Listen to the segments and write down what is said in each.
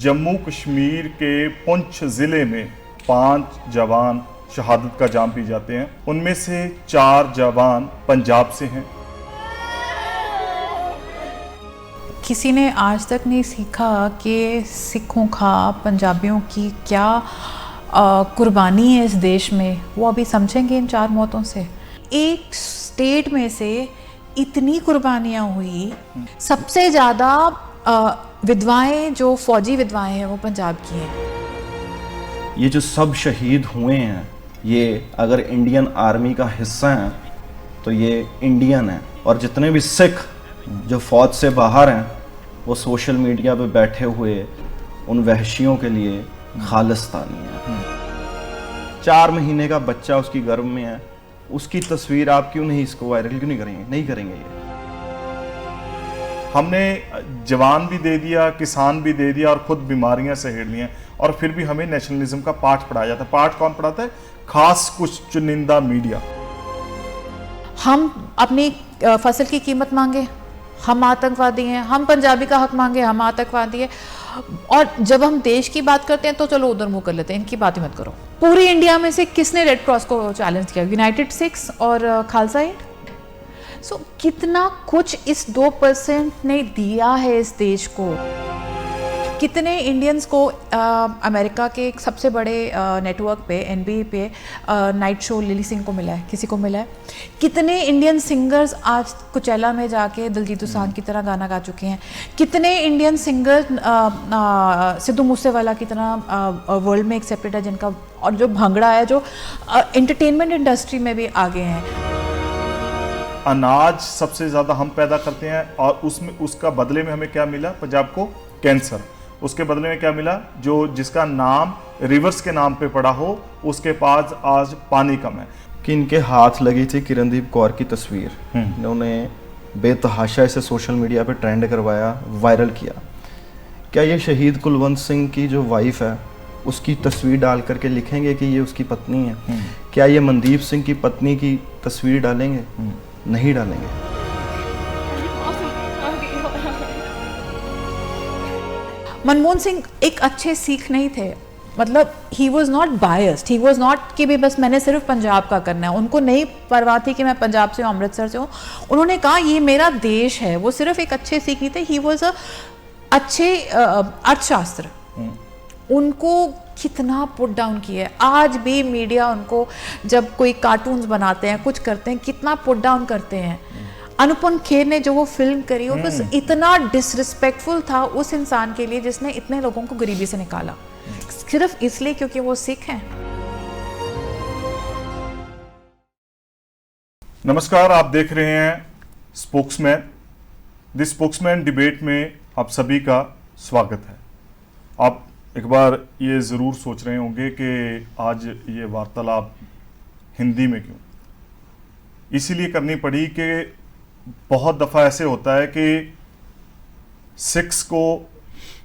जम्मू कश्मीर के पुंछ ज़िले में 5 जवान शहादत का जाम पी जाते हैं। उनमें से 4 जवान पंजाब से हैं। किसी ने आज तक नहीं सीखा कि सिखों का, पंजाबियों की क्या कुर्बानी है इस देश में। वो अभी समझेंगे इन 4 मौतों से। एक स्टेट में से इतनी कुर्बानियाँ हुई। सबसे ज़्यादा विधवाएं, जो फौजी विधवाएं हैं, वो पंजाब की हैं। ये जो सब शहीद हुए हैं, ये अगर इंडियन आर्मी का हिस्सा हैं तो ये इंडियन हैं। और जितने भी सिख जो फौज से बाहर हैं, वो सोशल मीडिया पे बैठे हुए उन वहशियों के लिए खालिस्तानी हैं। 4 महीने का बच्चा उसकी गर्भ में है, उसकी तस्वीर आप क्यों नहीं इसको वायरल क्यों नहीं करेंगे? नहीं करेंगे ये। हमने जवान भी दे दिया, किसान भी दे दिया और खुद बीमारियां सहेड़ ली हैं, और फिर भी हमें नेशनलिज्म का पाठ पढ़ाया जाता है। पाठ कौन पढ़ाता है? खास कुछ चुनिंदा मीडिया। हम अपनी फसल की कीमत मांगे, हम आतंकवादी हैं। हम पंजाबी का हक मांगे, हम आतंकवादी हैं। और जब हम देश की बात करते हैं तो चलो उधर मुंह कर लेते हैं, इनकी बात ही मत करो। पूरी इंडिया में से किसने रेड क्रॉस को चैलेंज किया? यूनाइटेड सिक्स और खालसा एड। सो कितना कुछ इस 2% ने दिया है इस देश को। कितने इंडियंस को अमेरिका के एक सबसे बड़े नेटवर्क पे, NBA पे नाइट शो लिली सिंह को मिला है? किसी को मिला है? कितने इंडियन सिंगर्स आज कुचैला में जाके दिलजीत दोसांझ की तरह गाना गा चुके हैं? कितने इंडियन सिंगर सिद्धू मूसेवाला की तरह वर्ल्ड में एक्सेप्टेड है, जिनका और जो भंगड़ा है, जो एंटरटेनमेंट इंडस्ट्री में भी आगे हैं। अनाज सबसे ज़्यादा हम पैदा करते हैं, और उसमें उसका बदले में हमें क्या मिला? पंजाब को कैंसर। उसके बदले में क्या मिला? जो जिसका नाम रिवर्स के नाम पे पड़ा हो, उसके पास आज पानी कम है। कि इनके हाथ लगी थी किरणदीप कौर की तस्वीर, इन्होंने बेतहाशा इसे सोशल मीडिया पे ट्रेंड करवाया, वायरल किया। क्या ये शहीद कुलवंत सिंह की जो वाइफ है, उसकी तस्वीर डाल करके लिखेंगे कि ये उसकी पत्नी है? क्या ये मनदीप सिंह की पत्नी की तस्वीर डालेंगे? नहीं डालेंगे। मनमोहन सिंह एक अच्छे सिख नहीं थे। मतलब he was not biased, he was not कि भी बस मैंने सिर्फ पंजाब का करना है। उनको नहीं परवाह थी कि मैं पंजाब से हूँ, अमृतसर से हूँ। उन्होंने कहा ये मेरा देश है। वो सिर्फ एक अच्छे सिख नहीं थे, ही वॉज अच्छे अर्थशास्त्र। उनको कितना पुट डाउन किया है। आज भी मीडिया उनको, जब कोई कार्टून्स बनाते हैं, कुछ करते हैं, कितना पुट डाउन करते हैं। अनुपम खेर ने जो वो फिल्म करी, वो बस इतना डिसरिस्पेक्टफुल था उस इंसान के लिए जिसने इतने लोगों को गरीबी से निकाला, सिर्फ इसलिए क्योंकि वो सिख हैं। नमस्कार, आप देख रहे हैं स्पोक्समैन। द स्पोक्समैन डिबेट में आप सभी का स्वागत है। आप एक बार ये ज़रूर सोच रहे होंगे कि आज ये वार्तालाप हिंदी में क्यों? इसीलिए करनी पड़ी कि बहुत दफ़ा ऐसे होता है कि सिख्स को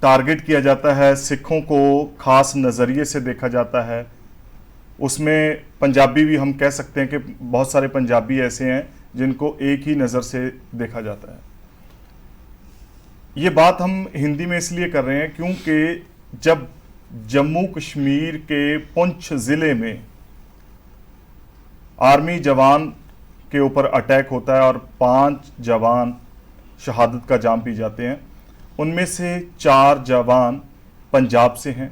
टारगेट किया जाता है, सिखों को ख़ास नज़रिए से देखा जाता है। उसमें पंजाबी भी हम कह सकते हैं कि बहुत सारे पंजाबी ऐसे हैं जिनको एक ही नज़र से देखा जाता है। ये बात हम हिंदी में इसलिए कर रहे हैं क्योंकि जब जम्मू कश्मीर के पुंछ ज़िले में आर्मी जवान के ऊपर अटैक होता है और 5 जवान शहादत का जाम पी जाते हैं, उनमें से 4 जवान पंजाब से हैं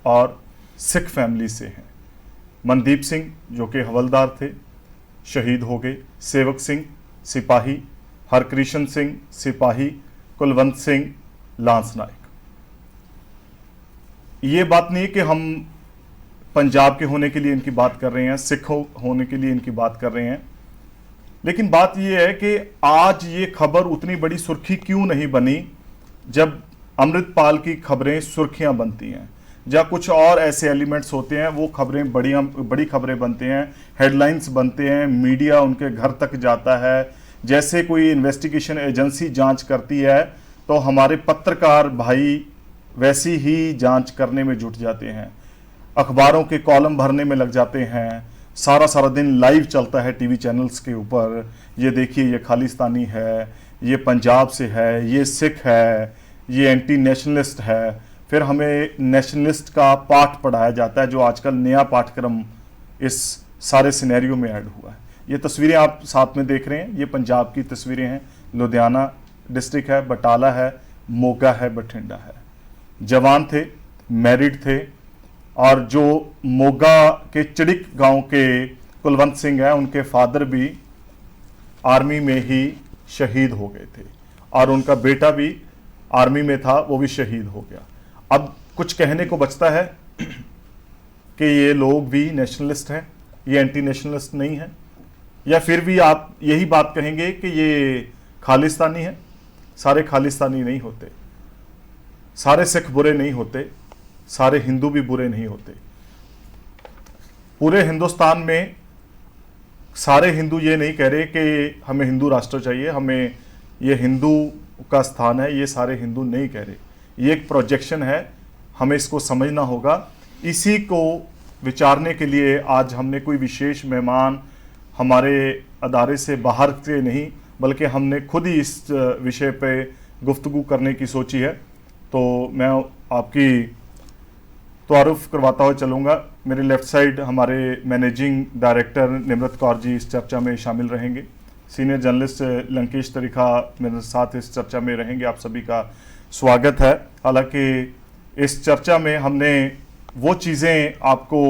और सिख फैमिली से हैं। मनदीप सिंह जो कि हवलदार थे, शहीद हो गए। सेवक सिंह सिपाही, हरकृष्ण सिंह सिपाही, कुलवंत सिंह लांस नायक। ये बात नहीं है कि हम पंजाब के होने के लिए इनकी बात कर रहे हैं, सिख होने के लिए इनकी बात कर रहे हैं, लेकिन बात यह है कि आज ये खबर उतनी बड़ी सुर्खी क्यों नहीं बनी जब अमृतपाल की खबरें सुर्खियां बनती हैं। या कुछ और ऐसे एलिमेंट्स होते हैं, वो खबरें बड़ी खबरें बनते हैं, हेडलाइंस बनते हैं, मीडिया उनके घर तक जाता है। जैसे कोई इन्वेस्टिगेशन एजेंसी जांच करती है तो हमारे पत्रकार भाई वैसी ही जांच करने में जुट जाते हैं, अखबारों के कॉलम भरने में लग जाते हैं। सारा दिन लाइव चलता है टीवी चैनल्स के ऊपर, ये देखिए ये खालिस्तानी है, ये पंजाब से है, ये सिख है, ये एंटी नेशनलिस्ट है, फिर हमें नेशनलिस्ट का पाठ पढ़ाया जाता है, जो आजकल नया पाठ्यक्रम इस सारे सिनेरियो में ऐड हुआ है। ये तस्वीरें आप साथ में देख रहे हैं, ये पंजाब की तस्वीरें हैं। लुधियाना डिस्ट्रिक्ट है, बटाला है, मोगा है, बठिंडा है। जवान थे, मैरिड थे, और जो मोगा के चिड़िक गांव के कुलवंत सिंह हैं, उनके फादर भी आर्मी में ही शहीद हो गए थे, और उनका बेटा भी आर्मी में था, वो भी शहीद हो गया। अब कुछ कहने को बचता है कि ये लोग भी नेशनलिस्ट हैं, ये एंटी नेशनलिस्ट नहीं है, या फिर भी आप यही बात कहेंगे कि ये खालिस्तानी है। सारे खालिस्तानी नहीं होते, सारे सिख बुरे नहीं होते, सारे हिंदू भी बुरे नहीं होते। पूरे हिंदुस्तान में सारे हिंदू ये नहीं कह रहे कि हमें हिंदू राष्ट्र चाहिए, हमें ये हिंदू का स्थान है, ये सारे हिंदू नहीं कह रहे। ये एक प्रोजेक्शन है, हमें इसको समझना होगा। इसी को विचारने के लिए आज हमने कोई विशेष मेहमान हमारे अदारे से बाहर से नहीं, बल्कि हमने खुद ही इस विषय पे गुफ्तगू करने की सोची है। तो मैं आपकी तारुफ करवाता हुआ चलूँगा। मेरे लेफ़्ट साइड हमारे मैनेजिंग डायरेक्टर निमृत कौर जी इस चर्चा में शामिल रहेंगे। सीनियर जर्नलिस्ट लंकेश तरीखा मेरे साथ इस चर्चा में रहेंगे। आप सभी का स्वागत है। हालांकि इस चर्चा में हमने वो चीज़ें आपको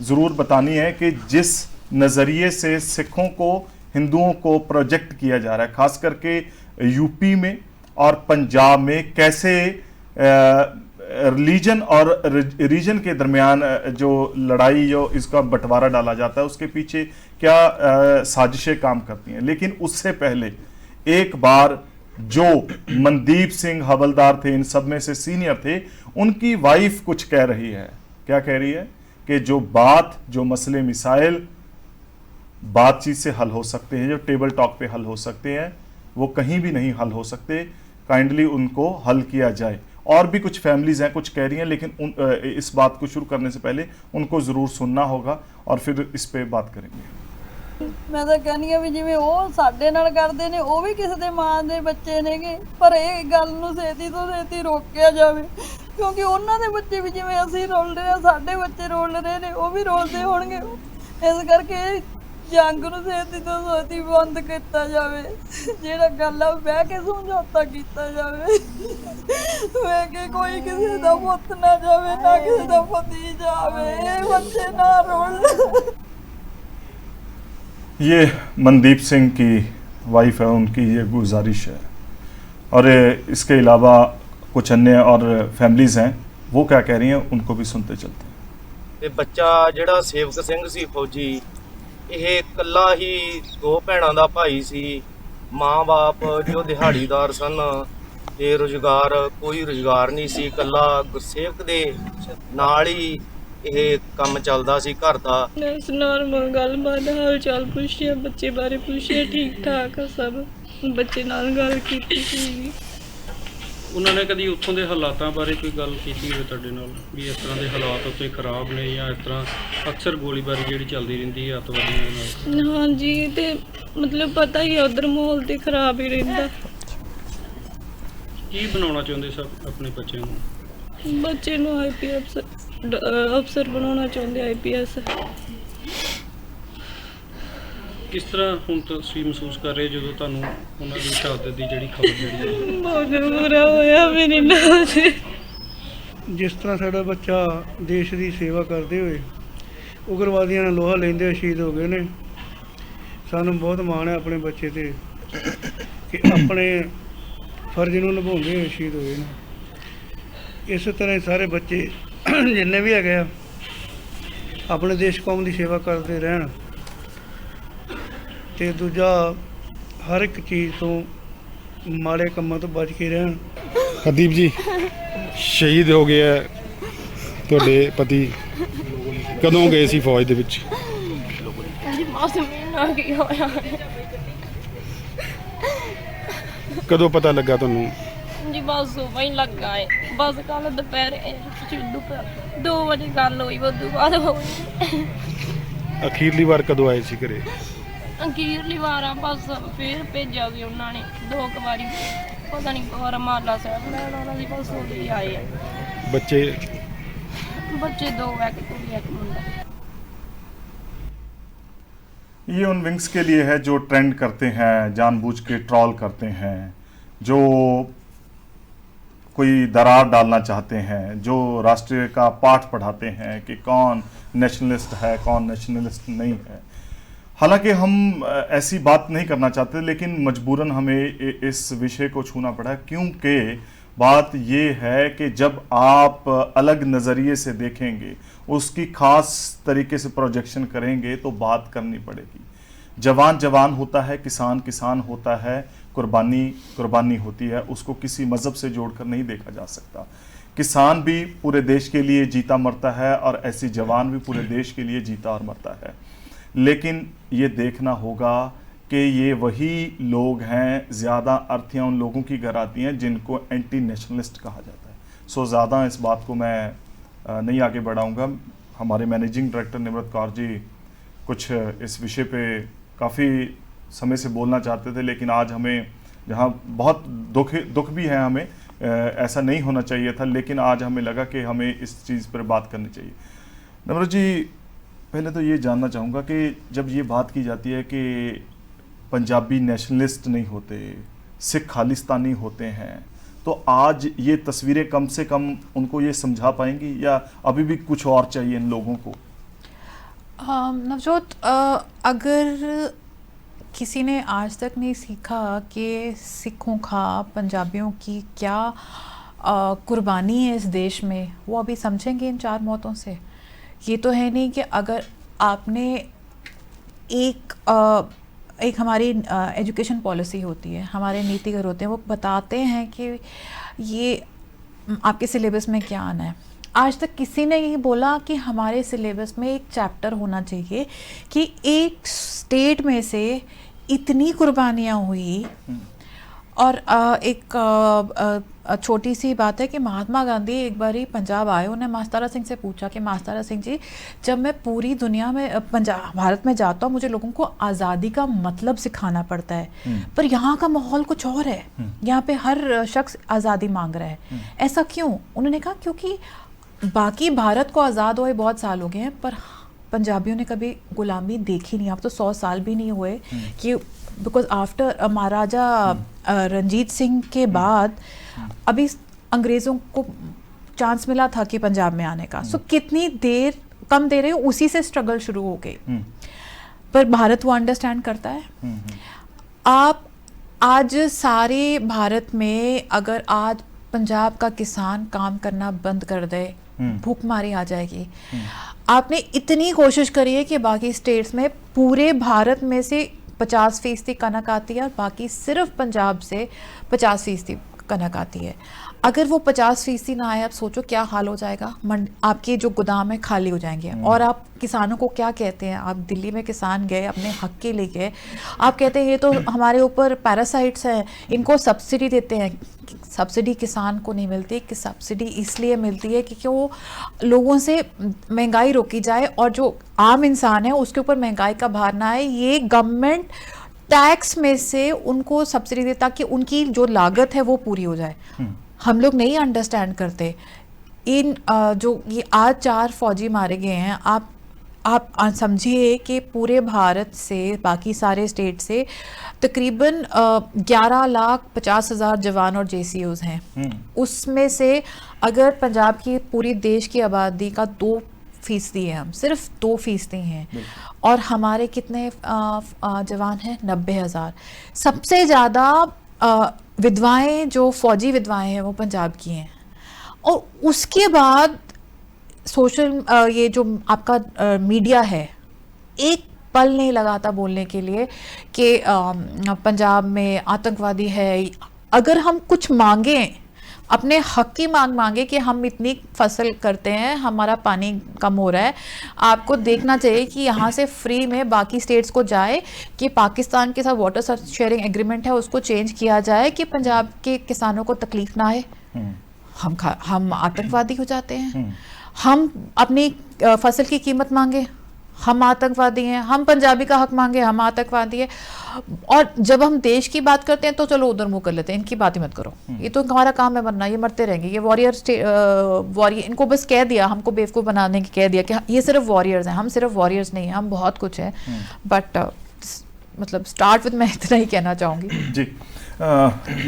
ज़रूर बतानी है कि जिस नज़रिए से सिखों को, हिंदुओं को प्रोजेक्ट किया जा रहा है, ख़ास करके यूपी में और पंजाब में, कैसे रिलीजन और रीजन के दरमियान जो लड़ाई, जो इसका बंटवारा डाला जाता है, उसके पीछे क्या साजिशें काम करती हैं। लेकिन उससे पहले एक बार जो मनदीप सिंह हवलदार थे, इन सब में से सीनियर थे, उनकी वाइफ कुछ कह रही है। क्या कह रही है? कि जो मसले मिसाइल बातचीत से हल हो सकते हैं, जो टेबल टॉक पे हल हो सकते हैं, वो कहीं भी नहीं हल हो सकते। काइंडली उनको हल किया जाए। और भी कुछ फैमिलीज हैं कुछ कह रही हैं, लेकिन इस बात को शुरू करने से पहले उनको ज़रूर सुनना होगा और फिर इस पे बात करेंगे। मैं ਤਾਂ ਕਹਿੰਦੀ ਆ ਵੀ ਜਿਵੇਂ ਉਹ ਸਾਡੇ ਨਾਲ ਕਰਦੇ ਨੇ, ਉਹ ਵੀ ਕਿਸੇ ਦੇ ਮਾਂ ਦੇ ਬੱਚੇ ਨੇਗੇ, ਪਰ ਇਹ ਗੱਲ ਨੂੰ ਛੇਤੀ ਤੋਂ ਛੇਤੀ ਰੋਕਿਆ ਜਾਵੇ, ਕਿਉਂਕਿ ਉਹਨਾਂ ਦੇ ਬੱਚੇ ਵੀ ਜਿਵੇਂ ਅਸੀਂ ਰੋਲ ਰਹੇ ਆ, ਸਾਡੇ ਬੱਚੇ ਰੋਲ ਰਹੇ ਨੇ, ਉਹ ਵੀ ਰੋਲਦੇ ਹੋਣਗੇ। ਇਸ ਕਰਕੇ ਜੰਗ ਨੂੰ ਛੇਤੀ ਤੋਂ ਛੇਤੀ ਬੰਦ ਕੀਤਾ ਜਾਵੇ। ਜਿਹੜਾ ਗੱਲ ਆ ਬਹਿ ਕੇ ਸਮਝੌਤਾ ਕੀਤਾ ਜਾਵੇ, ਵੇ ਕਿ ਕੋਈ ਕਿਸੇ ਦਾ ਪੁੱਤ ਨਾ ਜਾਵੇ, ਨਾ ਕਿਸੇ ਦਾ ਪਤੀ ਜਾਵੇ, ਬੱਚੇ ਨਾ ਰੋਣ। ये मनदीप सिंह की वाइफ है, उनकी ये गुजारिश है। और इसके अलावा कुछ अन्य और फैमिलीज़ हैं, वो क्या कह रही हैं उनको भी सुनते चलते हैं। ਤੇ ਬੱਚਾ ਜਿਹੜਾ ਸੇਵਕ ਸਿੰਘ ਸੀ ਫੌਜੀ, ਇਹ ਇਕੱਲਾ ਹੀ 2 ਭੈਣਾਂ ਦਾ ਭਾਈ ਸੀ। ਮਾਂ-ਬਾਪ ਜੋ ਦਿਹਾੜੀਦਾਰ ਸਨ, ਤੇ ਕੋਈ ਰੁਜ਼ਗਾਰ ਨਹੀਂ ਸੀ। ਇਕੱਲਾ ਗੁਰਸੇਵਕ ਦੇ ਨਾਲ ਹੀ ਇਹ ਕੰਮ ਚੱਲਦਾ ਸੀ ਘਰ ਦਾ। ਬਸ ਨੋਰਮਲ ਗੱਲਬਾਤ, ਹਾਲ ਚਾਲ ਪੁੱਛਿਆ, ਬੱਚੇ ਬਾਰੇ ਪੁੱਛਿਆ, ਠੀਕ ਠਾਕ ਆ ਸਭ। ਬੱਚੇ ਨਾਲ ਗੱਲ ਕੀਤੀ ਸੀ। ਉਹਨਾਂ ਨੇ ਕਦੀ ਉੱਥੋਂ ਦੇ ਹਾਲਾਤਾਂ ਬਾਰੇ ਕੋਈ ਗੱਲ ਕੀਤੀ ਹੋਵੇ ਤੁਹਾਡੇ ਨਾਲ, ਵੀ ਇਸ ਤਰ੍ਹਾਂ ਦੇ ਹਾਲਾਤ ਉੱਥੇ ਖਰਾਬ ਨੇ, ਜਾਂ ਇਸ ਤਰ੍ਹਾਂ ਅਕਸਰ ਗੋਲੀਬਾਰੀ ਜਿਹੜੀ ਚੱਲਦੀ ਰਹਿੰਦੀ ਹੈ ਅੱਤਵਾਦੀਆਂ ਦੇ ਨਾਲ? ਹਾਂਜੀ, ਤੇ ਮਤਲਬ ਪਤਾ ਹੀ ਆ ਉਧਰ ਮਾਹੌਲ ਤੇ ਖਰਾਬ ਹੀ ਰਹਿੰਦਾ। ਕੀ ਬਣਾਉਣਾ ਚਾਹੁੰਦੇ ਸਭ ਆਪਣੇ ਬੱਚਿਆਂ ਨੂੰ? ਬੱਚੇ ਨੂੰ ਆਈਪੀਐਸ ਅਫਸਰ ਬਣਾਉਣਾ ਚਾਹੁੰਦੇ, ਆਈਪੀਐਸ। ਕਿਸ ਤਰ੍ਹਾਂ ਹੁਣ ਤੁਸੀਂ ਮਹਿਸੂਸ ਕਰ ਰਹੇ ਜਦੋਂ ਤੁਹਾਨੂੰ ਉਹਨਾਂ ਦੀ ਸ਼ਹਾਦਤ ਦੀ ਜਿਹੜੀ ਖਬਰ ਜਿਹੜੀ ਹੈ? ਬਹੁਤ ਬੁਰਾ ਹੋਇਆ ਮੇਰੇ ਨਾਲ। ਜਿਸ ਤਰ੍ਹਾਂ ਸਾਡਾ ਬੱਚਾ ਦੇਸ਼ ਦੀ ਸੇਵਾ ਕਰਦੇ ਹੋਏ ਉਗਰਵਾਦੀਆਂ ਨਾਲ ਲੋਹਾ ਲੈਂਦੇ ਹੋਏ ਸ਼ਹੀਦ ਹੋ ਗਏ ਨੇ, ਸਾਨੂੰ ਬਹੁਤ ਮਾਣ ਹੈ ਆਪਣੇ ਬੱਚੇ ਤੇ ਕਿ ਆਪਣੇ ਫਰਜ਼ ਨੂੰ ਨਿਭਾਉਂਦੇ ਹੋਏ ਸ਼ਹੀਦ ਹੋਏ ਨੇ। ਇਸੇ ਤਰ੍ਹਾਂ ਹੀ ਸਾਰੇ ਬੱਚੇ ਜਿੰਨੇ ਵੀ ਹੈਗੇ ਆ ਆਪਣੇ ਦੇਸ਼ ਕੌਮ ਦੀ ਸੇਵਾ ਕਰਦੇ ਰਹਿਣ, ਤੇ ਦੂਜਾ ਹਰ ਇੱਕ ਚੀਜ਼ ਤੋਂ, ਮਾੜੇ ਕੰਮਾਂ ਤੋਂ ਬਚ ਕੇ ਰਹਿਣ। ਹਰਦੀਪ ਜੀ ਸ਼ਹੀਦ ਹੋ ਗਏ ਹੈ ਤੁਹਾਡੇ ਪਤੀ, ਕਦੋਂ ਗਏ ਸੀ ਫੌਜ ਦੇ ਵਿੱਚ? ਜੀ ਮੌਸਮ ਨਾ ਕੀ ਹੋਇਆ, ਕਦੋਂ ਪਤਾ ਲੱਗਾ ਤੁਹਾਨੂੰ? ਜੀ ਬਸ ਸੁਬਹ ਹੀ ਲੱਗਾ ਹੈ। ਬਸ ਕੱਲ ਦੁਪਹਿਰੇ 2 ਵਜੇ ਗੱਲ ਹੋਈ, ਉਦੋਂ ਬਾਅਦ ਹੋਈ। ਅਖੀਰਲੀ ਵਾਰ ਕਦੋਂ ਆਏ ਸੀ ਘਰੇ? ਅਖੀਰਲੀ ਵਾਰ ਬਸ ਫਿਰ ਭੇਜਿਆ ਸੀ ਉਹਨਾਂ ਨੇ 2 ਵਾਰੀ, ਪਤਾ ਨਹੀਂ ਕੌਰ ਮਾਲਾ ਸਾਹਿਬ ਲੈਣ ਉਹਨਾਂ ਦੀ ਬਸ ਉਹਦੀ ਆਏ ਆ। ਬੱਚੇ ਬੱਚੇ 2 ਹੈ ਕਿ ਕੁੜੀ ਇੱਕ ਮੁੰਡਾ। ये उन विंग्स के लिए है जो ट्रेंड करते हैं, जानबूझ के ट्रॉल करते हैं, जो कोई दरार डालना चाहते हैं, जो राष्ट्रीय का पाठ पढ़ाते हैं कि कौन नेशनलिस्ट है कौन नेशनलिस्ट नहीं है। हालांकि हम ऐसी बात नहीं करना चाहते, लेकिन मजबूरन हमें इस विषय को छूना पड़ा, क्योंकि बात ये है कि जब आप अलग नज़रिए से देखेंगे, उसकी खास तरीके से प्रोजेक्शन करेंगे, तो बात करनी पड़ेगी। जवान जवान होता है, किसान किसान होता है, कुर्बानी कुर्बानी होती है, उसको किसी मज़हब से जोड़कर नहीं देखा जा सकता। किसान भी पूरे देश के लिए जीता मरता है और ऐसी जवान भी पूरे देश के लिए जीता और मरता है। लेकिन ये देखना होगा कि ये वही लोग हैं, ज़्यादा अर्थियाँ उन लोगों की घर आती हैं जिनको एंटी नेशनलिस्ट कहा जाता है। सो ज़्यादा इस बात को मैं नहीं आगे बढ़ाऊंगा। हमारे मैनेजिंग डायरेक्टर निमृत कौर जी कुछ इस विषय पे काफ़ी समय से बोलना चाहते थे, लेकिन आज हमें जहाँ बहुत दुख भी है, हमें ऐसा नहीं होना चाहिए था, लेकिन आज हमें लगा कि हमें इस चीज़ पर बात करनी चाहिए। निमृत जी, पहले तो ये जानना चाहूँगा कि जब ये बात की जाती है कि पंजाबी नेशनलिस्ट नहीं होते, सिख खालिस्तानी होते हैं, तो आज ये तस्वीरें कम से कम उनको ये समझा पाएंगी या अभी भी कुछ और चाहिए इन लोगों को? नवजोत, अगर किसी ने आज तक नहीं सीखा कि सिखों का पंजाबियों की क्या कुर्बानी है इस देश में, वो अभी समझेंगे इन 4 मौतों से। ये तो है नहीं कि अगर आपने एक हमारी एजुकेशन पॉलिसी होती है, हमारे नीतिगर होते हैं, वो बताते हैं कि ये आपके सिलेबस में क्या आना है। आज तक किसी ने ये बोला कि हमारे सिलेबस में एक चैप्टर होना चाहिए कि एक स्टेट में से इतनी कुर्बानियाँ हुई। और एक छोटी सी बात है कि महात्मा गांधी एक बार ही पंजाब आए, उन्हें मास्तारा सिंह से पूछा कि मास्तारा सिंह जी, जब मैं पूरी दुनिया में भारत में जाता हूँ, मुझे लोगों को आज़ादी का मतलब सिखाना पड़ता है, पर यहाँ का माहौल कुछ और है, यहाँ पे हर शख्स आज़ादी मांग रहा है, ऐसा क्यों? उन्होंने कहा क्योंकि बाकी भारत को आज़ाद हुए बहुत साल हो गए हैं, पर पंजाबियों ने कभी गुलामी देखी नहीं। अब तो 100 साल भी नहीं हुए कि बिकॉज आफ्टर महाराजा रंजीत सिंह के बाद अभी अंग्रेज़ों को चांस मिला था कि पंजाब में आने का। सो कितनी देर, कम देर है, उसी से स्ट्रगल शुरू हो गई, पर भारत वो अंडरस्टैंड करता है। आप आज सारे भारत में अगर आज पंजाब का किसान काम करना बंद कर दे, भूखमारी आ जाएगी। आपने इतनी कोशिश करी है कि बाकी स्टेट्स में पूरे भारत में से 50% कनक आती है और बाकी सिर्फ पंजाब से 50% कनक आती है। अगर वो 50% ना आए, आप सोचो क्या हाल हो जाएगा। आपके जो गोदाम है खाली हो जाएंगे। और आप किसानों को क्या कहते हैं? आप दिल्ली में किसान गए, अपने हक के लिए गए, आप कहते हैं ये तो हमारे ऊपर पैरासाइट्स हैं, इनको सब्सिडी देते हैं। सब्सिडी किसान को नहीं मिलती, कि सब्सिडी इसलिए मिलती है कि वो लोगों से महंगाई रोकी जाए और जो आम इंसान है उसके ऊपर महंगाई का भार ना आए। ये गवर्नमेंट टैक्स में से उनको सब्सिडी दे ताकि उनकी जो लागत है वो पूरी हो जाए। हम लोग नहीं अंडरस्टैंड करते। इन जो ये आज 4 फौजी मारे गए हैं, आप समझिए कि पूरे भारत से, बाकी सारे स्टेट से तकरीबन 11,50,000 जवान और JCOs हैं। उसमें से अगर पंजाब की पूरी देश की आबादी का 2% है, हम सिर्फ 2% हैं, और हमारे कितने जवान हैं? 90,000। सबसे ज़्यादा विधवाएं, जो फौजी विधवाएं हैं, वो पंजाब की हैं। और उसके बाद सोशल ये जो आपका मीडिया है, एक पल नहीं लगाता बोलने के लिए कि पंजाब में आतंकवादी है। अगर हम कुछ मांगें, अपने हक की मांगे कि हम इतनी फसल करते हैं, हमारा पानी कम हो रहा है, आपको देखना चाहिए कि यहाँ से फ्री में बाकी स्टेट्स को जाए, कि पाकिस्तान के साथ वाटर शेयरिंग एग्रीमेंट है उसको चेंज किया जाए कि पंजाब के किसानों को तकलीफ ना आए। हम आतंकवादी हो जाते हैं। हम अपनी फसल की कीमत मांगे, हम आतंकवादी हैं, हम पंजाबी का हक मांगे, हम आतंकवादी है। और जब हम देश की बात करते हैं तो चलो उधर मुंह कर लेते हैं, इनकी बात ही मत करो, ये तो हमारा काम है मरना, ये मरते रहेंगे, ये वॉरियर इनको बस कह दिया, हमको बेवकूफ़ बनाने की कह दिया कि ये सिर्फ वॉरियर्स हैं। हम सिर्फ वॉरियर्स नहीं हैं, हम बहुत कुछ है। बट मतलब स्टार्ट विद मैं इतना ही कहना चाहूँगी जी।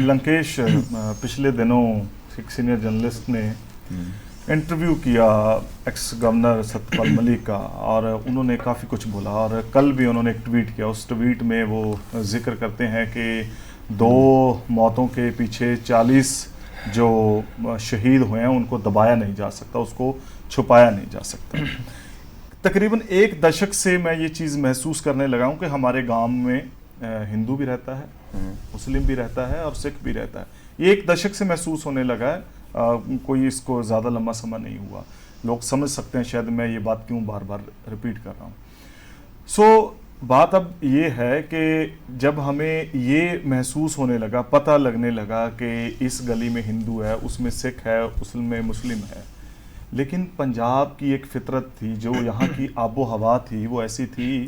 लंकेश, पिछले दिनों एक सीनियर जर्नलिस्ट ने इंटरव्यू किया एक्स गवर्नर सत्यपाल मलिक का, और उन्होंने काफ़ी कुछ बोला, और कल भी उन्होंने एक ट्वीट किया। उस ट्वीट में वो जिक्र करते हैं कि 2 मौतों के पीछे 40 जो शहीद हुए हैं उनको दबाया नहीं जा सकता, उसको छुपाया नहीं जा सकता। तकरीबन 1 दशक से मैं ये चीज़ महसूस करने लगा हूँ कि हमारे गांव में हिंदू भी रहता है, मुस्लिम भी रहता है और सिख भी रहता है। ये 1 दशक से महसूस होने लगा है, कोई इसको ज़्यादा लंबा समय नहीं हुआ। लोग समझ सकते हैं शायद मैं ये बात क्यों बार बार रिपीट कर रहा हूँ। सो बात अब ये है कि जब हमें ये महसूस होने लगा, पता लगने लगा कि इस गली में हिंदू है, उसमें सिख है, उसमें मुस्लिम है, लेकिन पंजाब की एक फितरत थी, जो यहाँ की आबो हवा थी, वो ऐसी थी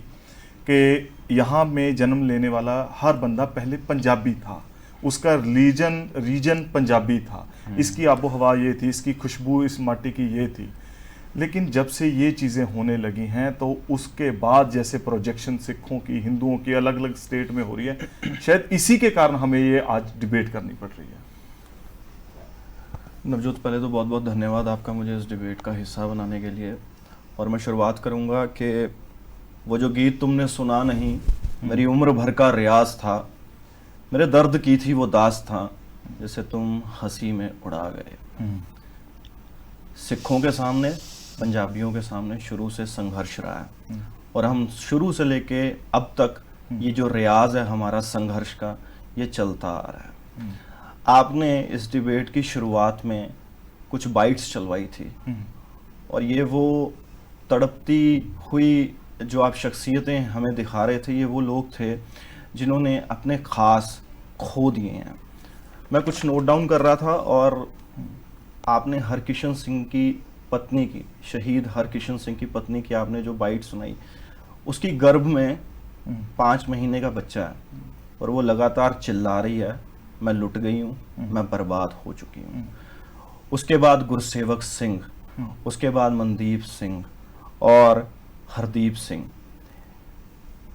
कि यहाँ में जन्म लेने वाला हर बंदा पहले पंजाबी था, उसका रीजन पंजाबी था, इसकी आबो हवा ये थी, इसकी खुशबू इस माटी की ये थी। लेकिन जब से ये चीज़ें होने लगी हैं तो उसके बाद जैसे प्रोजेक्शन सिखों की, हिंदुओं की अलग अलग स्टेट में हो रही है, शायद इसी के कारण हमें ये आज डिबेट करनी पड़ रही है। नवजोत, पहले तो बहुत बहुत धन्यवाद आपका मुझे इस डिबेट का हिस्सा बनाने के लिए। और मैं शुरुआत करूंगा कि वो जो गीत तुमने सुना नहीं, मेरी उम्र भर का रियाज था, मेरे दर्द की थी वो दास था, जिसे तुम हंसी में उड़ा गए। सिखों के सामने, पंजाबियों के सामने शुरू से संघर्ष रहा है, और हम शुरू से लेके अब तक ये जो रियाज है हमारा संघर्ष का, ये चलता आ रहा है। आपने इस डिबेट की शुरुआत में कुछ बाइट्स चलवाई थी, और ये वो तड़पती हुई जो आप शख्सियतें हमें दिखा रहे थे, ये वो लोग थे जिन्होंने अपने ख़ास खो दिए हैं। मैं कुछ नोट डाउन कर रहा था, और आपने हरकिशन सिंह की पत्नी की, शहीद हरकिशन सिंह की पत्नी की आपने जो बाइट सुनाई, उसकी गर्भ में 5 महीने का बच्चा है, और वो लगातार चिल्ला रही है, मैं लुट गई हूँ, मैं बर्बाद हो चुकी हूँ। उसके बाद गुरसेवक सिंह, उसके बाद मनदीप सिंह और हरदीप सिंह,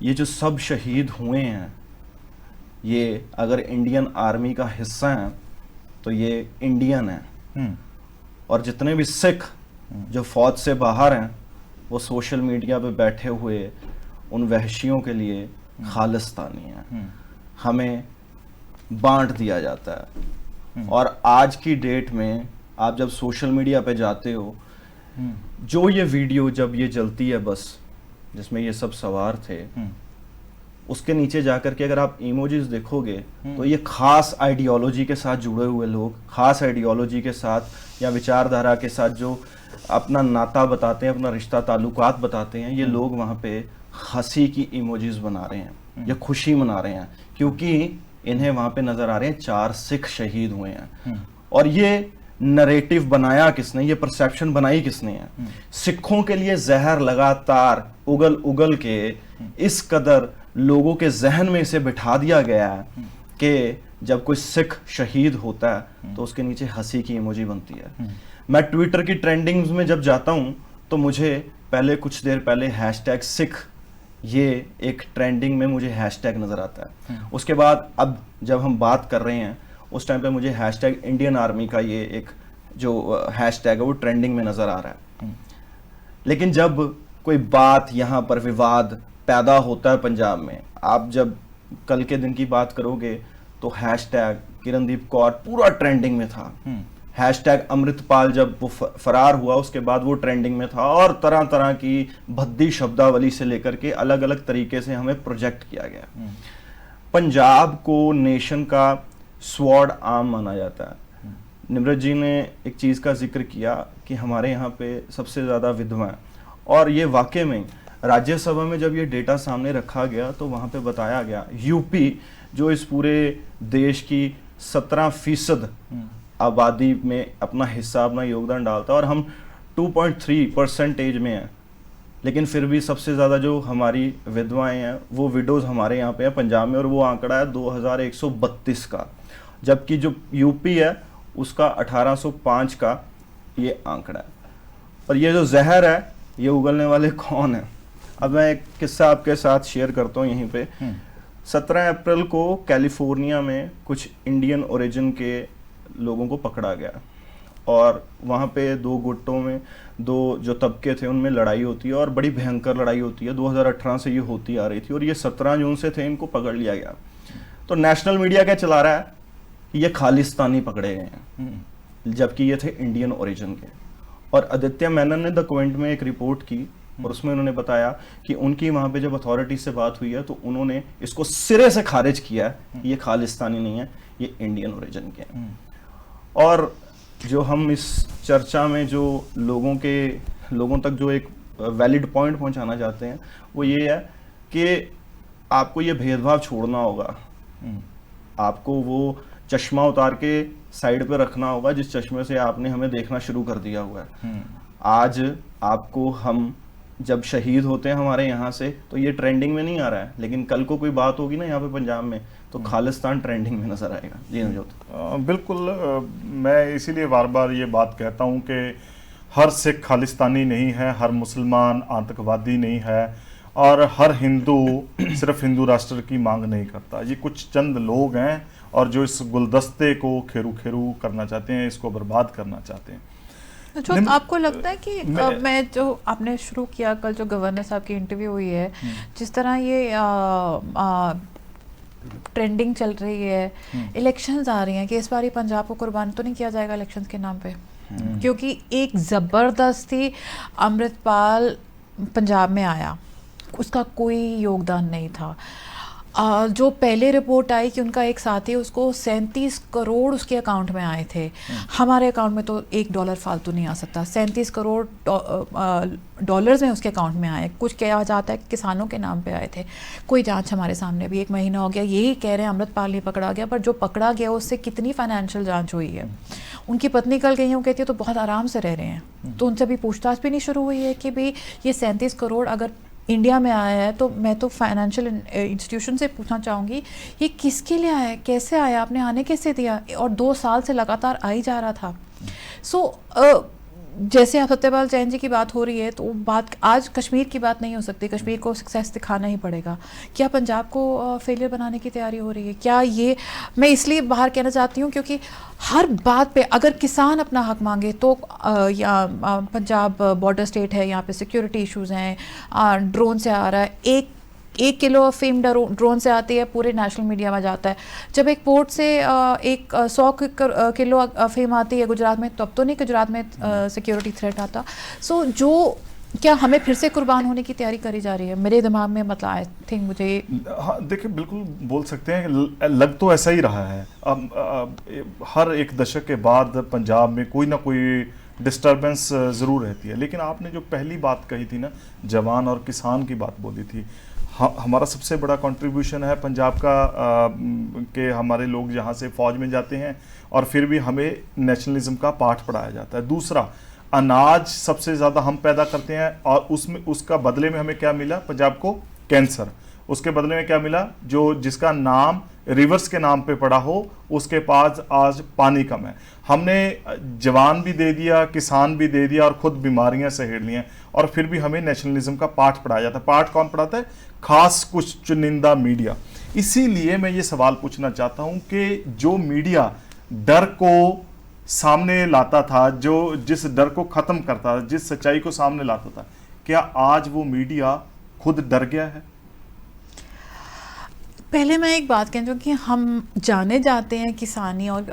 ये जो सब शहीद हुए हैं, ये अगर इंडियन आर्मी का हिस्सा हैं तो ये इंडियन हैं। और जितने भी सिख जो फौज से बाहर हैं, वो सोशल मीडिया पे बैठे हुए उन वहशियों के लिए खालिस्तानी हैं। हमें बांट दिया जाता है। और आज की डेट में आप जब सोशल मीडिया पे जाते हो, जो ये वीडियो जब ये जलती है बस, जिसमें ये सब सवार थे, उसके नीचे जाकर के अगर आप इमोजीज देखोगे तो ये खास आइडियोलॉजी के साथ जुड़े हुए लोग, खास आइडियोलॉजी के साथ या विचारधारा के साथ जो अपना नाता बताते हैं, अपना रिश्ता ताल्लुकात बताते हैं, ये लोग वहाँ पे हंसी की इमोजीज बना रहे हैं या खुशी मना रहे हैं, क्योंकि इन्हें वहाँ पे नजर आ रहे हैं 4 सिख शहीद हुए हैं। और ये नरेटिव बनाया किसने, ये परसेप्शन बनाई किसने है? सिखों के लिए जहर लगातार उगल उगल के इस कदर लोगों के जहन में इसे बिठा दिया गया है कि जब कोई सिख शहीद होता है तो उसके नीचे हंसी की इमोजी बनती है। मैं ट्विटर की ट्रेंडिंग्स में जब जाता हूं तो मुझे पहले कुछ देर पहले हैशटैग सिख, ये एक ट्रेंडिंग में मुझे हैशटैग नजर आता है। उसके बाद अब जब हम बात कर रहे हैं उस टाइम पे मुझे हैशटैग इंडियन आर्मी का ये एक जो हैशटैग है वो ट्रेंडिंग में नजर आ रहा है। लेकिन जब कोई बात यहाँ पर विवाद पैदा होता है पंजाब में, आप जब कल के दिन की बात करोगे तो हैशटैग किरणदीप कौर पूरा ट्रेंडिंग में था। हैशटैग अमृतपाल जब वो फरार हुआ उसके बाद वो ट्रेंडिंग में था, और तरह तरह की भद्दी शब्दावली से लेकर के अलग अलग तरीके से हमें प्रोजेक्ट किया गया। पंजाब को नेशन का स्वॉर्ड आर्म माना जाता है। निमृत जी ने एक चीज़ का जिक्र किया कि हमारे यहाँ पे सबसे ज़्यादा विधवा हैं, और ये वाकई में राज्यसभा में जब ये डेटा सामने रखा गया तो वहाँ पे बताया गया यूपी जो इस पूरे देश की 17% आबादी में अपना हिस्सा, अपना योगदान डालता है, और हम 2.3% में हैं लेकिन फिर भी सबसे ज़्यादा जो हमारी विधवाएं हैं वो विडोज़ हमारे यहाँ पे है पंजाब में, और वो आंकड़ा है 2132 का, जबकि जो यूपी है उसका 1805 का ये आंकड़ा है। और ये जो जहर है ये उगलने वाले कौन है? अब मैं एक किस्सा आपके साथ शेयर करता हूँ यहीं पे। 17 अप्रैल को कैलिफोर्निया में कुछ इंडियन ओरिजिन के लोगों को पकड़ा गया, और वहाँ पे दो गुटों में, दो जो तबके थे उनमें लड़ाई होती है, और बड़ी भयंकर लड़ाई होती है। 2018 से ये होती आ रही थी, और ये 17 जून से थे, इनको पकड़ लिया गया। तो नेशनल मीडिया क्या चला रहा है कि ये खालिस्तानी पकड़े गए हैं, जबकि ये थे इंडियन ओरिजिन के। और आदित्य मेनन ने द क्विंट में एक रिपोर्ट की, और उसमें उन्होंने बताया कि उनकी वहाँ पे जब अथॉरिटी से बात हुई है तो उन्होंने इसको सिरे से खारिज किया है, ये खालिस्तानी नहीं है, ये इंडियन ओरिजिन के हैं। और जो हम इस चर्चा में जो लोगों तक जो एक वैलिड पॉइंट पहुंचाना चाहते हैं वो ये है कि आपको ये भेदभाव छोड़ना होगा। आपको वो चश्मा उतार के साइड पे रखना होगा जिस चश्मे से आपने हमें देखना शुरू कर दिया हुआ है। आज आपको, हम जब शहीद होते हैं हमारे यहाँ से तो ये ट्रेंडिंग में नहीं आ रहा है, लेकिन कल को कोई बात होगी ना यहाँ पे पंजाब में तो खालिस्तान ट्रेंडिंग में नजर आएगा। जी नवजोत। बिल्कुल, मैं इसीलिए बार बार ये बात कहता हूँ कि हर सिख खालिस्तानी नहीं है, हर मुसलमान आतंकवादी नहीं है, और हर हिंदू सिर्फ हिंदू राष्ट्र की मांग नहीं करता। ये कुछ चंद लोग हैं और जो इस गुलदस्ते को खेरू खेरू करना चाहते हैं, इसको बर्बाद करना चाहते हैं। जो आपको लगता है कि मैं जो आपने शुरू किया कल जो गवर्नर साहब की इंटरव्यू हुई है, जिस तरह ये ट्रेंडिंग चल रही है, इलेक्शंस आ रही हैं, कि इस बार ही पंजाब को कुर्बान तो नहीं किया जाएगा इलेक्शंस के नाम पे? क्योंकि एक ज़बरदस्ती अमृतपाल पंजाब में आया, उसका कोई योगदान नहीं था। जो पहले रिपोर्ट आई कि उनका एक साथी, उसको 37 करोड़ उसके अकाउंट में आए थे। हमारे अकाउंट में तो $1 फालतू नहीं आ सकता, 37 करोड़ डॉलर्स में उसके अकाउंट में आए। कुछ कहा जाता है कि किसानों के नाम पे आए थे। कोई जांच हमारे सामने भी 1 महीना हो गया, यही कह रहे हैं अमृतपाल नहीं पकड़ा गया, पर जो पकड़ा गया उससे कितनी फाइनेंशियल जांच हुई है। उनकी पत्नी कल गई, वो कहती है तो बहुत आराम से रह रहे हैं, तो उनसे भी पूछताछ भी नहीं शुरू हुई है कि भाई ये 37 करोड़ अगर इंडिया में आया है तो मैं तो फाइनेंशियल इंस्टीट्यूशन से पूछना चाहूँगी ये किसके लिए आया है, कैसे आया, आपने आने कैसे दिया? और 2 साल से लगातार आ ही जा रहा था। सो जैसे आप सत्यपाल जैन जी की बात हो रही है, तो बात आज कश्मीर की बात नहीं हो सकती। कश्मीर को सक्सेस दिखाना ही पड़ेगा। क्या पंजाब को फेलियर बनाने की तैयारी हो रही है? क्या ये, मैं इसलिए बाहर कहना चाहती हूँ क्योंकि हर बात पे अगर किसान अपना हक मांगे तो पंजाब बॉर्डर स्टेट है, यहाँ पे सिक्योरिटी इश्यूज़ हैं, ड्रोन से आ रहा है, 1 किलो अफीम ड्रोन से आती है, पूरे नेशनल मीडिया में जाता है। जब एक पोर्ट से 100 किलो अफीम आती है गुजरात में, तब तो नहीं गुजरात में सिक्योरिटी थ्रेट आता। सो जो क्या हमें फिर से कुर्बान होने की तैयारी करी जा रही है? मेरे दिमाग में मतलब आई थिंक मुझे, हाँ देखिए, बिल्कुल बोल सकते हैं, लग तो ऐसा ही रहा है। हर एक दशक के बाद पंजाब में कोई ना कोई डिस्टर्बेंस ज़रूर रहती है। लेकिन आपने जो पहली बात कही थी ना, जवान और किसान की बात बोली थी, हमारा सबसे बड़ा कंट्रीब्यूशन है पंजाब का कि हमारे लोग यहाँ से फ़ौज में जाते हैं और फिर भी हमें नेशनलिज्म का पाठ पढ़ाया जाता है। दूसरा, अनाज सबसे ज़्यादा हम पैदा करते हैं और उसका बदले में हमें क्या मिला? पंजाब को कैंसर। उसके बदले में क्या मिला? जिसका नाम रिवर्स के नाम पे पड़ा हो उसके पास आज पानी कम है। हमने जवान भी दे दिया, किसान भी दे दिया और खुद बीमारियां सहेड़ ली हैं, और फिर भी हमें नेशनलिज्म का पाठ पढ़ाया जाता है। पाठ कौन पढ़ाता है? खास कुछ चुनिंदा मीडिया। इसीलिए मैं ये सवाल पूछना चाहता हूं कि जो मीडिया डर को सामने लाता था, जिस डर को खत्म करता था, जिस सच्चाई को सामने लाता था, क्या आज वो मीडिया खुद डर गया है? पहले मैं एक बात कहूँ कि हम जाने जाते हैं किसानी और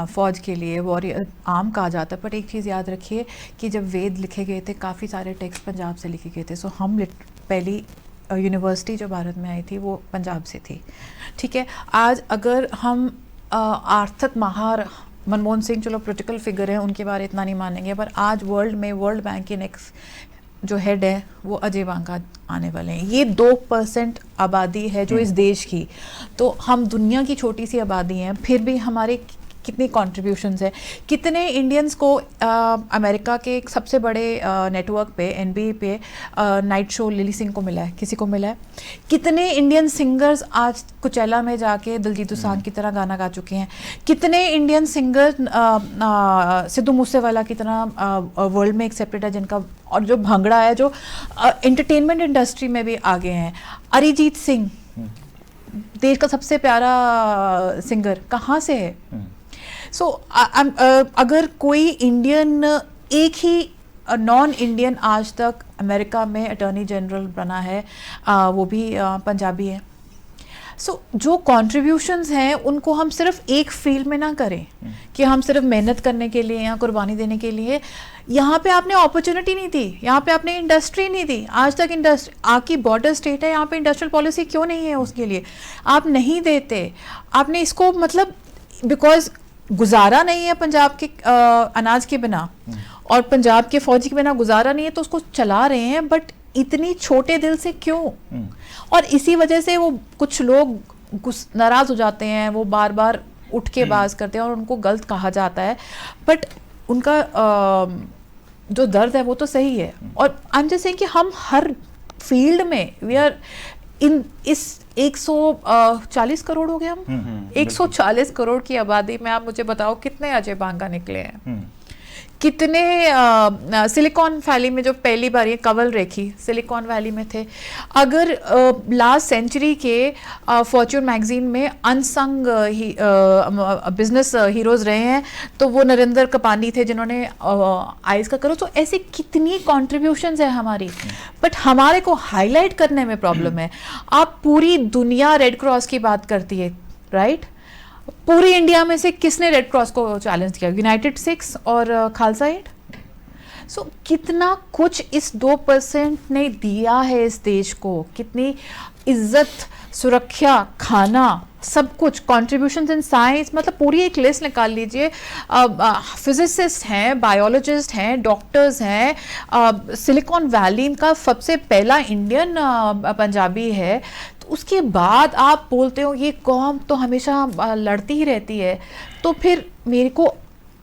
फ़ौज के लिए, वॉरियर आम कहा जाता है, पर एक चीज़ याद रखिए कि जब वेद लिखे गए थे काफ़ी सारे टेक्स्ट पंजाब से लिखे गए थे। सो हम पहली यूनिवर्सिटी जो भारत में आई थी वो पंजाब से थी, ठीक है। आज अगर हम आर्थिक माहर मनमोहन सिंह, चलो पॉलिटिकल फिगर है, उनके बारे इतना नहीं मानेंगे, पर आज वर्ल्ड में वर्ल्ड बैंक के नेक्स्ट जो हेड है वो अजय बांका आने वाले हैं। ये 2% आबादी है जो इस देश की, तो हम दुनिया की छोटी सी आबादी हैं, फिर भी हमारे कितनी कॉन्ट्रीब्यूशंस है, कितने इंडियंस को अमेरिका के एक सबसे बड़े नेटवर्क पे NBA पे नाइट शो लिली सिंह को मिला है, किसी को मिला है, कितने इंडियन सिंगर्स आज कुचैला में जाके दिलजीत दोसांझ की तरह गाना गा चुके हैं, कितने इंडियन सिंगर सिद्धू मूसेवाला की तरह वर्ल्ड में एक्सेप्टेड है जिनका, और जो भंगड़ा है जो एंटरटेनमेंट इंडस्ट्री में भी आगे हैं, अरिजीत सिंह देश का सबसे प्यारा सिंगर कहाँ से है। सो अगर कोई इंडियन, एक ही नॉन इंडियन आज तक अमेरिका में अटॉर्नी जनरल बना है, वो भी पंजाबी है। सो जो कॉन्ट्रीब्यूशंस हैं उनको हम सिर्फ एक फील्ड में ना करें कि हम सिर्फ मेहनत करने के लिए या कुर्बानी देने के लिए। यहाँ पे आपने अपॉर्चुनिटी नहीं दी, यहाँ पे आपने इंडस्ट्री नहीं दी। आज तक इंडस्ट्री, आपकी बॉर्डर स्टेट है, यहाँ पे इंडस्ट्रियल पॉलिसी क्यों नहीं है उसके लिए? आप नहीं देते, आपने इसको मतलब बिकॉज गुजारा नहीं है पंजाब के अनाज के बिना और पंजाब के फौजी के बिना गुजारा नहीं है, तो उसको चला रहे हैं, बट इतनी छोटे दिल से क्यों? और इसी वजह से वो कुछ लोग नाराज हो जाते हैं, वो बार बार उठ के बाज करते हैं और उनको गलत कहा जाता है, बट उनका जो दर्द है वो तो सही है। और आई एम जस्ट सेइंग कि हम हर फील्ड में वी आर इन इस 140 करोड़ हो गए हम, 140 करोड़ की आबादी में आप मुझे बताओ कितने अजय बांगा निकले हैं, कितने सिलिकॉन वैली में जो पहली बार ये कंवल रेखी सिलिकॉन वैली में थे। अगर लास्ट सेंचुरी के फॉर्च्यून मैगजीन में अनसंग बिजनेस हीरोज रहे हैं तो वो नरेंद्र कपानी थे जिन्होंने आइस का करो। तो ऐसी कितनी कॉन्ट्रीब्यूशंस है हमारी, बट हमारे को हाईलाइट करने में प्रॉब्लम है। आप पूरी दुनिया रेड क्रॉस की बात करती है, राइट? पूरी इंडिया में से किसने रेड क्रॉस को चैलेंज किया? यूनाइटेड सिक्स और खालसा एड। सो कितना कुछ इस 2% ने दिया है इस देश को, कितनी इज्जत, सुरक्षा, खाना, सब कुछ, कॉन्ट्रीब्यूशंस इन साइंस, मतलब पूरी एक लिस्ट निकाल लीजिए। फिजिसिस्ट हैं, बायोलॉजिस्ट हैं, डॉक्टर्स हैं, सिलिकॉन वैली का सबसे पहला इंडियन पंजाबी है। तो उसके बाद आप बोलते हो ये कौम तो हमेशा लड़ती ही रहती है। तो फिर मेरे को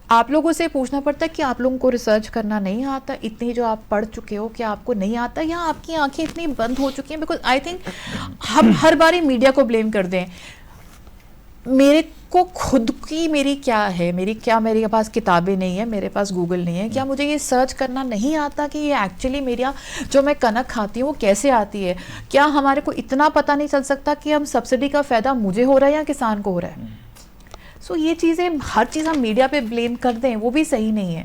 आप लोगों से पूछना पड़ता है कि आप लोगों को रिसर्च करना नहीं आता? इतनी जो आप पढ़ चुके हो, क्या आपको नहीं आता, या आपकी आंखें इतनी बंद हो चुकी हैं? बिकॉज आई थिंक हम हर बारी मीडिया को ब्लेम कर दें। मेरे को खुद की मेरी मेरे पास किताबें नहीं है, मेरे पास गूगल नहीं है, क्या मुझे ये सर्च करना नहीं आता कि ये एक्चुअली मेरा जो मैं कनक खाती हूँ वो कैसे आती है? क्या हमारे को इतना पता नहीं चल सकता कि हम सब्सिडी का फ़ायदा मुझे हो रहा है या किसान को हो रहा है? सो ये चीज़ें, हर चीज़ हम मीडिया पे ब्लेम कर दें, वो भी सही नहीं है।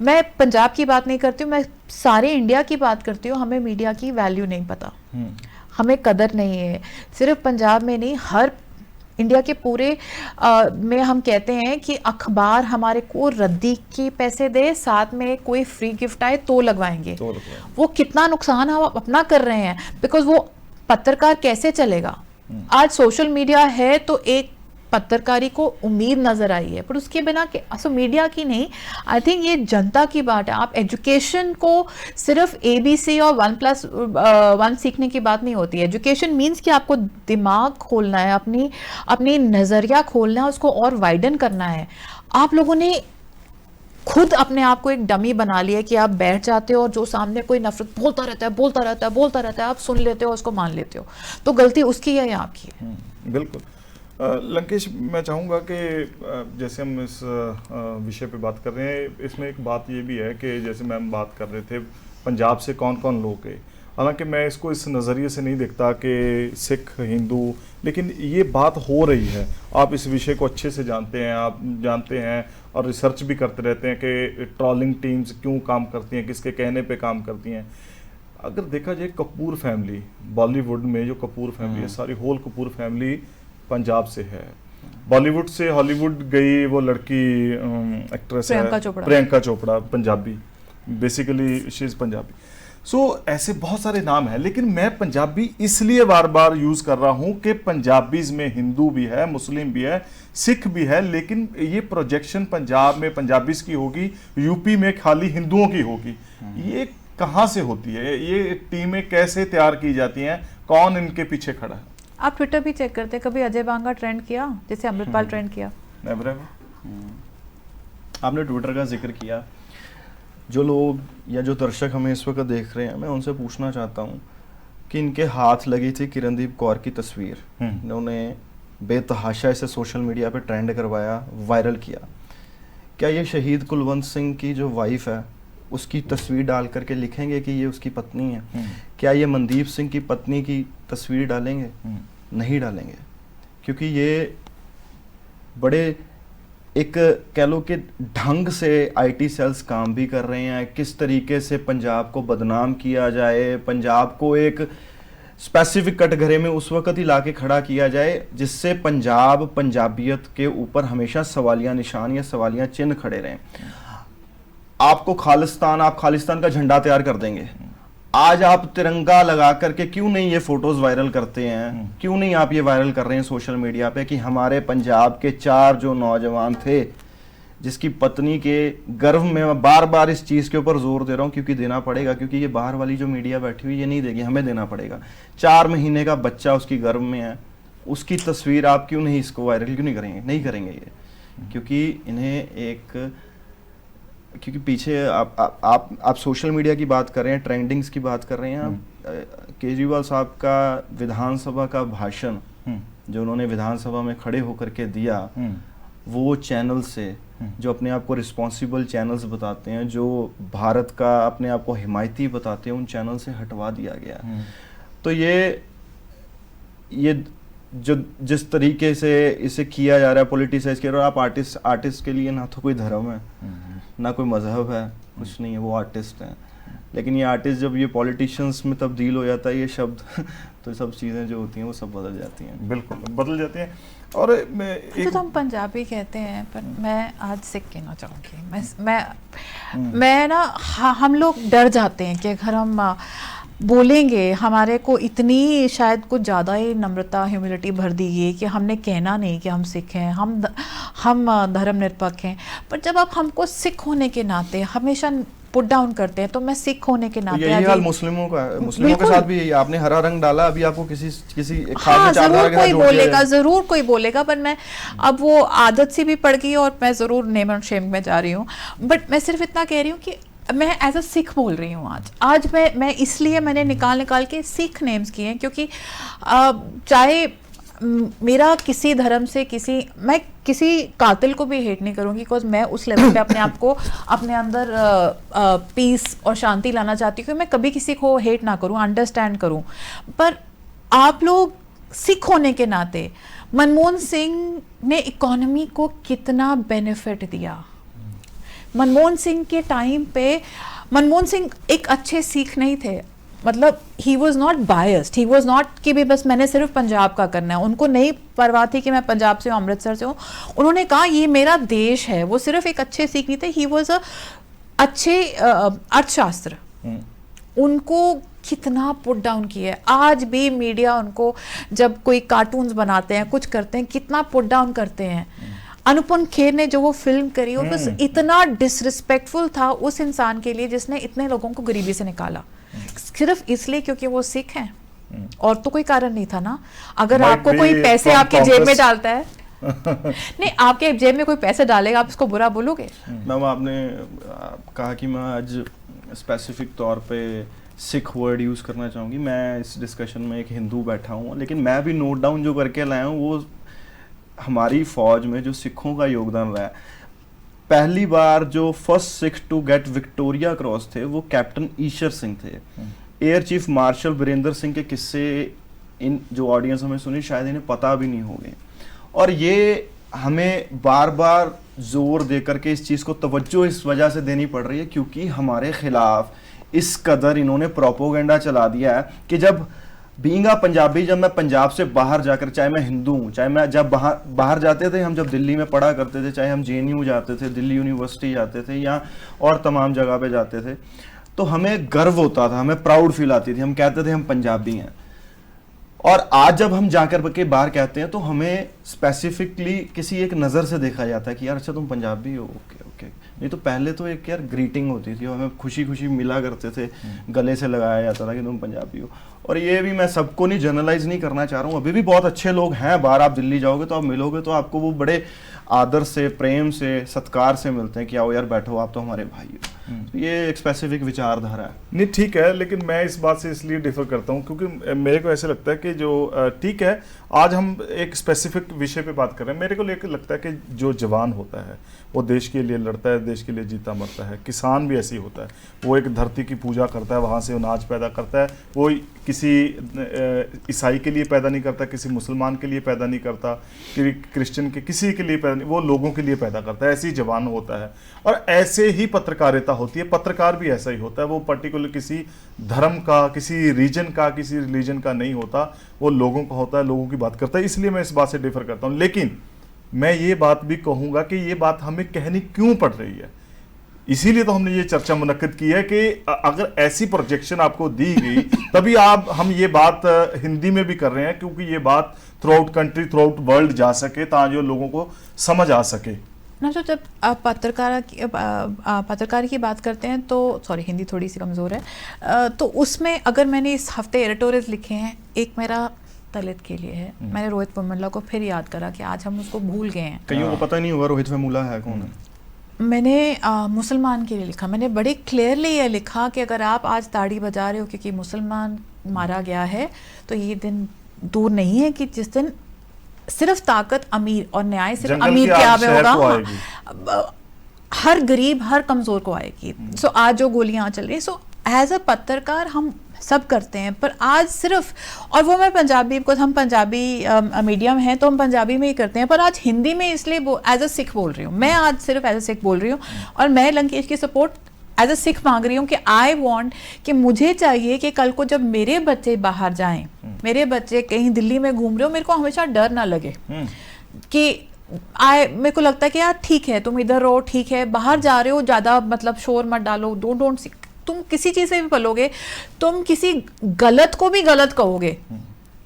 मैं पंजाब की बात नहीं करती हूँ, मैं सारे इंडिया की बात करती हूँ। हमें मीडिया की वैल्यू नहीं पता, हमें कदर नहीं है। सिर्फ पंजाब में नहीं, हर इंडिया के पूरे में हम कहते हैं कि अखबार हमारे को रद्दी के पैसे दे, साथ में कोई फ्री गिफ्ट आए तो लगवाएंगे। वो कितना नुकसान हम अपना कर रहे हैं, बिकॉज वो पत्रकार कैसे चलेगा? आज सोशल मीडिया है तो एक पत्रकारी को उम्मीद नजर आई है, पर उसके बिना के मीडिया की नहीं, आई थिंक ये जनता की बात है। आप एजुकेशन को सिर्फ ABC और 1+1 सीखने की बात नहीं होती है। एजुकेशन मीन्स कि आपको दिमाग खोलना है, अपनी नज़रिया खोलना है, उसको और वाइडन करना है। आप लोगों ने खुद अपने आप को एक डमी बना लिया कि आप बैठ जाते हो और जो सामने कोई नफरत बोलता रहता है आप सुन लेते हो, उसको मान लेते हो। तो गलती उसकी है या आपकी है? बिल्कुल। लंकेश, मैं चाहूँगा कि जैसे हम इस विषय पे बात कर रहे हैं, इसमें एक बात ये भी है कि जैसे मैम बात कर रहे थे पंजाब से कौन कौन लोग गए। हालांकि मैं इसको इस नज़रिए से नहीं देखता कि सिख, हिंदू, लेकिन ये बात हो रही है। आप इस विषय को अच्छे से जानते हैं, आप जानते हैं और रिसर्च भी करते रहते हैं कि ट्रॉलिंग टीम्स क्यों काम करती हैं, किसके कहने पे काम करती हैं। अगर देखा जाए कपूर फैमिली, बॉलीवुड में जो कपूर फैमिली है, सारी होल कपूर फैमिली पंजाब से है। बॉलीवुड से हॉलीवुड गई वो लड़की एक्ट्रेस है Priyanka Chopra, Punjabi, basically she is Punjabi. So ऐसे बहुत सारे नाम हैं, लेकिन मैं पंजाबी इसलिए बार बार यूज़ कर रहा हूँ कि पंजाबीज़ में हिंदू भी है, मुस्लिम भी है, सिख भी है, लेकिन ये प्रोजेक्शन पंजाब में पंजाबीज़ की होगी, यूपी में खाली हिंदुओं की होगी। ये कहाँ से होती है? ये टीमें कैसे तैयार की जाती हैं? कौन इनके पीछे खड़ा है? आप ट्विटर भी चेक करते हैं, कभी अजय बांगा ट्रेंड किया जैसे अमृतपाल ट्रेंड किया? नेवर। आपने ट्विटर का जिक्र किया, जो लोग या जो दर्शक हमें इस वक्त देख रहे हैं, मैं उनसे पूछना चाहता हूँ कि इनके हाथ लगी थी किरणदीप कौर की तस्वीर, इन्होंने बेतहाशा इसे सोशल मीडिया पे ट्रेंड करवाया, वायरल किया। क्या ये शहीद कुलवंत सिंह की जो वाइफ है उसकी तस्वीर डाल करके लिखेंगे कि ये उसकी पत्नी है? क्या ये मनदीप सिंह की पत्नी की तस्वीर डालेंगे? नहीं डालेंगे, क्योंकि ये बड़े एक कह लो कि ढंग से आईटी सेल्स काम भी कर रहे हैं, किस तरीके से पंजाब को बदनाम किया जाए, पंजाब को एक स्पेसिफिक कटघरे में उस वक्त ही लाके खड़ा किया जाए जिससे पंजाब, पंजाबियत के ऊपर हमेशा सवालिया निशान या सवालिया चिन्ह खड़े रहें। आपको खालिस्तान, आप खालिस्तान का झंडा तैयार कर देंगे, आज आप तिरंगा लगा करके क्यों नहीं ये फोटोज वायरल करते हैं? क्यों नहीं आप ये वायरल कर रहे हैं सोशल मीडिया पे कि हमारे पंजाब के 4 जो नौजवान थे जिसकी पत्नी के गर्भ में, मैं बार बार इस चीज़ के ऊपर जोर दे रहा हूँ क्योंकि देना पड़ेगा, क्योंकि ये बाहर वाली जो मीडिया बैठी हुई ये नहीं देगी, हमें देना पड़ेगा। 4 महीने का बच्चा उसकी गर्भ में है, उसकी तस्वीर आप क्यों नहीं इसको वायरल क्यों नहीं करेंगे? नहीं करेंगे ये, क्योंकि इन्हें एक, क्योंकि पीछे आप सोशल मीडिया की बात कर रहे हैं, ट्रेंडिंग्स की बात कर रहे हैं। केजरीवाल साहब का विधानसभा का भाषण जो उन्होंने विधानसभा में खड़े होकर के दिया, वो चैनल से जो अपने आप को रिस्पॉन्सिबल चैनल्स बताते हैं, जो भारत का अपने आप को हिमायती बताते हैं, उन चैनल से हटवा दिया गया। तो ये जो जिस तरीके से इसे किया जा रहा है, पॉलिटिसाइज किया, और आप आर्टिस्ट के लिए ना तो कोई धर्म है ना कोई मजहब है, कुछ नहीं है, वो आर्टिस्ट हैं। लेकिन ये आर्टिस्ट जब ये पॉलिटिशियंस में तब्दील हो जाता है, ये शब्द तो सब चीज़ें जो होती हैं वो सब बदल जाती हैं। बिल्कुल बदल जाती हैं। और तो हम पंजाबी कहते हैं, पर मैं आज सिख कहना चाहूँगी। मैं ना, हम लोग डर जाते हैं कि अगर हम बोलेंगे, हमारे को इतनी शायद कुछ ज़्यादा ही नम्रता, ह्यूमिलिटी भर दी गई कि हमने कहना नहीं कि हम सिख हैं, हम धर्मनिरपेक्ष हैं। पर जब आप हमको सिख होने के नाते हमेशा पुट डाउन करते हैं, तो मैं सिख होने के नाते, यही हाल मुस्लिमों का है। मुस्लिमों के साथ भी यही, आपने हरा रंग डाला, अभी आपको किसी हाँ, जरूर कोई बोलेगा, पर मैं अब वो आदत सी भी पड़ गई और मैं जरूर नेम एंड शेम में जा रही हूँ। बट मैं सिर्फ इतना कह रही हूँ कि मैं एज अ सिख बोल रही हूँ आज मैं इसलिए मैंने निकाल के सिख नेम्स किए हैं, क्योंकि चाहे मेरा किसी धर्म से मैं किसी कातिल को भी हेट नहीं करूँगी, बिकॉज मैं उस लेवल पे अपने आप को अपने अंदर पीस और शांति लाना चाहती हूँ। मैं कभी किसी को हेट ना करूँ, अंडरस्टैंड करूँ। पर आप लोग सिख होने के नाते, मनमोहन सिंह ने इकोनॉमी को कितना बेनिफिट दिया। मनमोहन सिंह के टाइम पे, मनमोहन सिंह एक अच्छे सिख नहीं थे, मतलब he was not biased, he was not कि भी बस मैंने सिर्फ पंजाब का करना है। उनको नहीं परवाह थी कि मैं पंजाब से हूँ, अमृतसर से हूँ। उन्होंने कहा ये मेरा देश है। वो सिर्फ एक अच्छे सिख नहीं थे, ही वॉज अ अच्छे अर्थशास्त्र। उनको कितना पुट डाउन किया है। आज भी मीडिया उनको, जब कोई कार्टून्स बनाते हैं, कुछ करते हैं, कितना पुट डाउन करते हैं। अनुपम खेर ने जो वो फिल्म करी, वो बस इतना डिसरिस्पेक्टफुल था उस इंसान के लिए जिसने इतने लोगों को गरीबी से निकाला, सिर्फ इसलिए क्योंकि वो सिख हैं। और तो कोई कारण नहीं था ना। अगर आपको कोई पैसे आपके जेब में डालता है नहीं, आपके जेब में कोई पैसे डालेगा, आप उसको बुरा बोलोगे? मैम, आपने कहा कि मैं आज स्पेसिफिक तौर पे सिख वर्ड यूज़ करना चाहूँगी। मैं इस डिस्कशन में एक हिंदू बैठा हूँ, लेकिन मैं भी नोट डाउन जो करके लाया हूँ वो हमारी फौज में जो सिखों का योगदान रहा है। पहली बार जो first Sikh to get Victoria Cross थे वो कैप्टन ईशर सिंह थे। Air chief marshal Virendra Singh के किस्से इन जो ऑडियंस हमें सुनी शायद इन्हें पता भी नहीं होंगे, और ये हमें बार बार जोर दे करके इस चीज़ को तवज्जो इस वजह से देनी पड़ रही है क्योंकि हमारे खिलाफ इस कदर इन्होंने प्रोपोगेंडा चला दिया है कि जब बींगा पंजाबी, जब मैं पंजाब से बाहर जाकर, चाहे मैं हिंदू हूँ, चाहे मैं जब बाहर जाते थे, हम जब दिल्ली में पढ़ा करते थे, चाहे हम JNU जाते थे, दिल्ली यूनिवर्सिटी जाते थे या और तमाम जगह पे जाते थे, तो हमें गर्व होता था, हमें प्राउड फील आती थी, हम कहते थे हम पंजाबी हैं। और आज जब हम जाकर के बाहर कहते हैं तो हमें स्पेसिफिकली किसी एक नज़र से देखा जाता है कि यार अच्छा तुम पंजाबी हो, ओके ओके। नहीं तो पहले तो एक यार ग्रीटिंग होती थी, हमें खुशी खुशी मिला करते थे, गले से लगाया जाता था कि तुम पंजाबी हो। और ये भी मैं सबको नहीं जनरलाइज नहीं करना चाह रहा हूँ, अभी भी बहुत अच्छे लोग हैं बाहर। आप दिल्ली जाओगे तो आप मिलोगे तो आपको वो बड़े आदर से, प्रेम से, सत्कार से मिलते हैं कि आओ यार बैठो, आप तो हमारे भाई हो। तो ये एक स्पेसिफिक विचारधारा है। नहीं ठीक है, लेकिन मैं इस बात से इसलिए डिफर करता हूँ क्योंकि मेरे को ऐसे लगता है कि जो ठीक है, आज हम एक स्पेसिफिक विषय पे बात कर रहे हैं। मेरे को लेकर लगता है कि जो जवान होता है वो देश के लिए लड़ता है, देश के लिए जीता मरता है। किसान भी ऐसे ही होता है, वो एक धरती की पूजा करता है, वहाँ से अनाज पैदा करता है। वो किसी ईसाई के लिए पैदा नहीं करता, किसी मुसलमान के लिए पैदा नहीं करता, कि क्रिश्चियन के किसी के लिए पैदा नहीं, वो लोगों के लिए पैदा करता है। ऐसे ही जवान होता है और ऐसे ही पत्रकारिता होती है। पत्रकार भी ऐसा ही होता है, वो पर्टिकुलर किसी धर्म का, किसी रीजन का, किसी रिलीजन का नहीं होता, वो लोगों का होता है, लोगों की बात करता है। इसलिए मैं इस बात से डिफर करता हूँ। लेकिन मैं ये बात भी कहूँगा कि ये बात हमें कहनी क्यों पड़ रही है, इसीलिए तो हमने ये चर्चा मुनक्किद की है कि अगर ऐसी प्रोजेक्शन आपको दी गई तभी हम ये बात हिंदी में भी कर रहे हैं, क्योंकि ये बात through out country, through out world जा सके, ताकि लोगों को समझ आ सके ना। तो जब आप पत्रकार की बात करते हैं तो सॉरी हिंदी थोड़ी सी कमज़ोर है, तो उसमें अगर मैंने इस हफ्ते एडिटोरियल लिखे हैं, एक मेरा दलित के लिए है, मैंने रोहित वेमुला को फिर याद करा कि आज हम उसको भूल गए हैं। कईयों को पता नहीं होगा रोहित वेमुला है कौन है। मैंने मुसलमान के लिए लिखा, मैंने बड़े क्लियरली ये लिखा कि अगर आप आज ताड़ी बजा रहे हो क्योंकि मुसलमान मारा गया है, तो ये दिन दूर नहीं है कि जिस दिन सिर्फ ताकत अमीर और न्याय सिर्फ अमीर के आगे होगा, हर गरीब, हर कमज़ोर को आएगी। सो आज जो गोलियां चल रही हैं, सो एज अ पत्रकार हम सब करते हैं, पर आज सिर्फ, और वो मैं पंजाबी, बिकॉज हम पंजाबी मीडियम हैं तो हम पंजाबी में ही करते हैं, पर आज हिंदी में इसलिए एज अ सिख बोल रही हूँ। मैं आज सिर्फ एज अ सिख बोल रही हूँ और मैं लंकेश की सपोर्ट एज अ सिख मांग रही हूँ कि आई वॉन्ट कि मुझे चाहिए कि कल को जब मेरे बच्चे बाहर जाएं, मेरे बच्चे कहीं दिल्ली में घूम रहे हो, मेरे को हमेशा डर ना लगे कि मेरे को लगता है कि यार ठीक है तुम इधर रहो, ठीक है बाहर जा रहे हो, ज़्यादा मतलब शोर मत डालो, डोंट तुम किसी चीज़ में भी पलोगे, तुम किसी गलत को भी गलत कहोगे,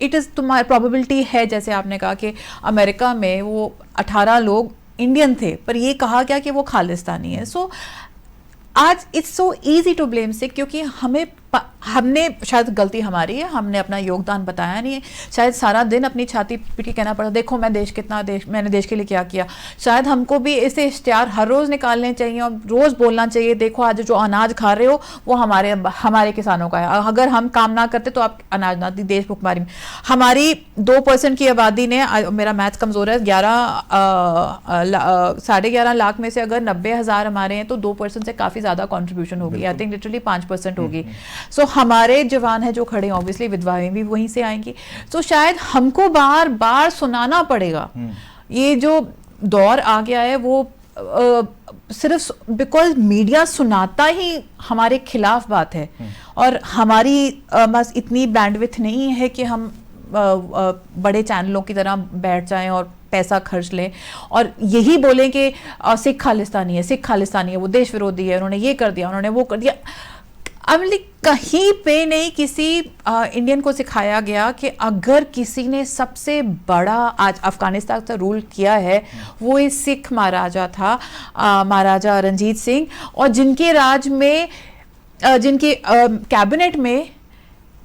इट इज़ तुम्हारी प्रोबेबिलिटी है। जैसे आपने कहा कि अमेरिका में वो 18 लोग इंडियन थे, पर ये कहा गया कि वो खालिस्तानी है। सो आज it's so easy to blame Sikh, क्योंकि हमने शायद गलती हमारी है, हमने अपना योगदान बताया नहीं है, शायद सारा दिन अपनी छाती पीटी कहना पड़ा देखो मैंने देश के लिए क्या किया। शायद हमको भी ऐसे इश्तिहार हर रोज़ निकालने चाहिए और रोज़ बोलना चाहिए, देखो आज जो अनाज खा रहे हो वो हमारे किसानों का है, अगर हम काम ना करते तो आप अनाज ना दी। देश भुखमरी में हमारी 2% की आबादी ने, मेरा मैथ कमज़ोर है, 11.5 लाख में से अगर 90,000 हमारे हैं तो 2% से काफ़ी ज़्यादा कॉन्ट्रीब्यूशन होगी, आई थिंक लिटरली 5% होगी। सो हमारे जवान हैं जो खड़े हैं, ऑब्वियसली विधवाएं भी वहीं से आएंगी। तो शायद हमको बार बार सुनाना पड़ेगा, ये जो दौर आ गया है वो सिर्फ बिकॉज मीडिया सुनाता ही हमारे खिलाफ बात है, और हमारी बस इतनी बैंडविड्थ नहीं है कि हम बड़े चैनलों की तरह बैठ जाएं और पैसा खर्च लें और यही बोलें कि सिख खालिस्तानी है, सिख खालिस्तानी है, वो देश विरोधी है, उन्होंने ये कर दिया, उन्होंने वो कर दिया। कहीं पे नहीं किसी इंडियन को सिखाया गया कि अगर किसी ने सबसे बड़ा आज अफगानिस्तान से रूल किया है वो ये सिख महाराजा था, महाराजा रणजीत सिंह, और जिनके राज में जिनके कैबिनेट में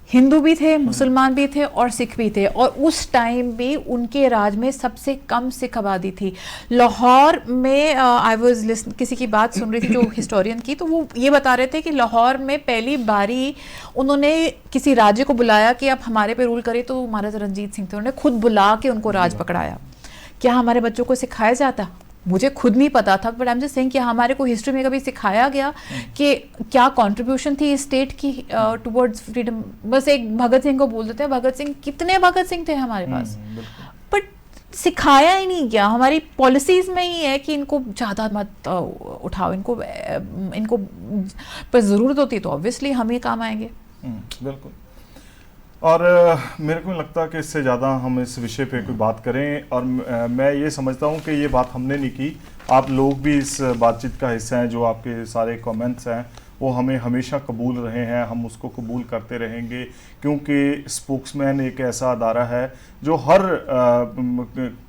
हिंदू भी थे, मुसलमान भी थे और सिख भी थे, और उस टाइम भी उनके राज में सबसे कम सिख आबादी थी। लाहौर में आई वाज लिसन, किसी की बात सुन रही थी जो हिस्टोरियन की, तो वो ये बता रहे थे कि लाहौर में पहली बारी उन्होंने किसी राजे को बुलाया कि आप हमारे पे रूल करें, तो महाराजा रणजीत सिंह थे, उन्होंने खुद बुला के उनको राज पकड़ाया। क्या हमारे बच्चों को सिखाया जाता? मुझे खुद नहीं पता था, but I am just saying कि हमारे को हिस्ट्री में कभी सिखाया गया कि क्या कंट्रीब्यूशन थी स्टेट की टुवर्ड्स फ्रीडम। बस एक भगत सिंह को बोल देते हैं, भगत सिंह, कितने भगत सिंह थे हमारे पास, बट सिखाया ही नहीं गया। हमारी पॉलिसीज में ही है कि इनको ज़्यादा मत उठाओ, इनको पर ज़रूरत होती तो ऑब्वियसली हम ही काम आएंगे। बिल्कुल। और मेरे को नहीं लगता कि इससे ज़्यादा हम इस विषय पे कोई बात करें, और मैं ये समझता हूँ कि ये बात हमने नहीं की, आप लोग भी इस बातचीत का हिस्सा हैं। जो आपके सारे कमेंट्स हैं वो हमें हमेशा कबूल रहे हैं, हम उसको कबूल करते रहेंगे, क्योंकि स्पोक्समैन एक ऐसा अदारा है जो हर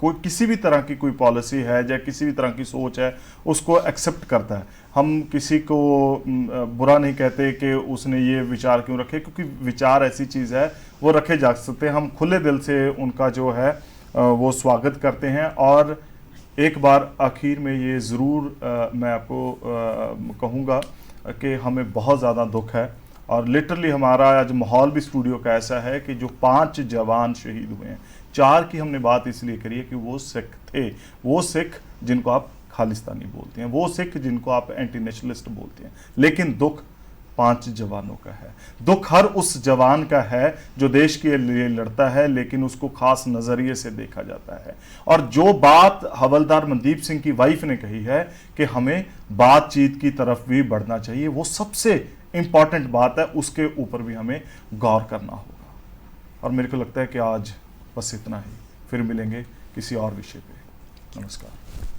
कोई किसी भी तरह की कोई पॉलिसी है या किसी भी तरह की सोच है उसको एक्सेप्ट करता है। हम किसी को बुरा नहीं कहते कि उसने ये विचार क्यों रखे, क्योंकि विचार ऐसी चीज़ है वो रखे जा सकते हैं। हम खुले दिल से उनका जो है वो स्वागत करते हैं, और एक बार आखिर में ये ज़रूर मैं आपको कहूँगा कि हमें बहुत ज़्यादा दुख है, और लिटरली हमारा आज माहौल भी स्टूडियो का ऐसा है कि जो 5 जवान शहीद हुए हैं, 4 की हमने बात इसलिए करी है कि वो सिख थे, वो सिख जिनको आप खालिस्तानी बोलते हैं, वो सिख जिनको आप एंटी नेशनलिस्ट बोलते हैं, लेकिन दुख 5 जवानों का है। दुख हर उस जवान का है जो देश के लिए लड़ता है, लेकिन उसको खास नज़रिए से देखा जाता है। और जो बात हवलदार मनदीप सिंह की वाइफ ने कही है कि हमें बातचीत की तरफ भी बढ़ना चाहिए, वो सबसे इंपॉर्टेंट बात है, उसके ऊपर भी हमें गौर करना होगा। और मेरे को लगता है कि आज बस इतना ही, फिर मिलेंगे किसी और विषय पे। नमस्कार।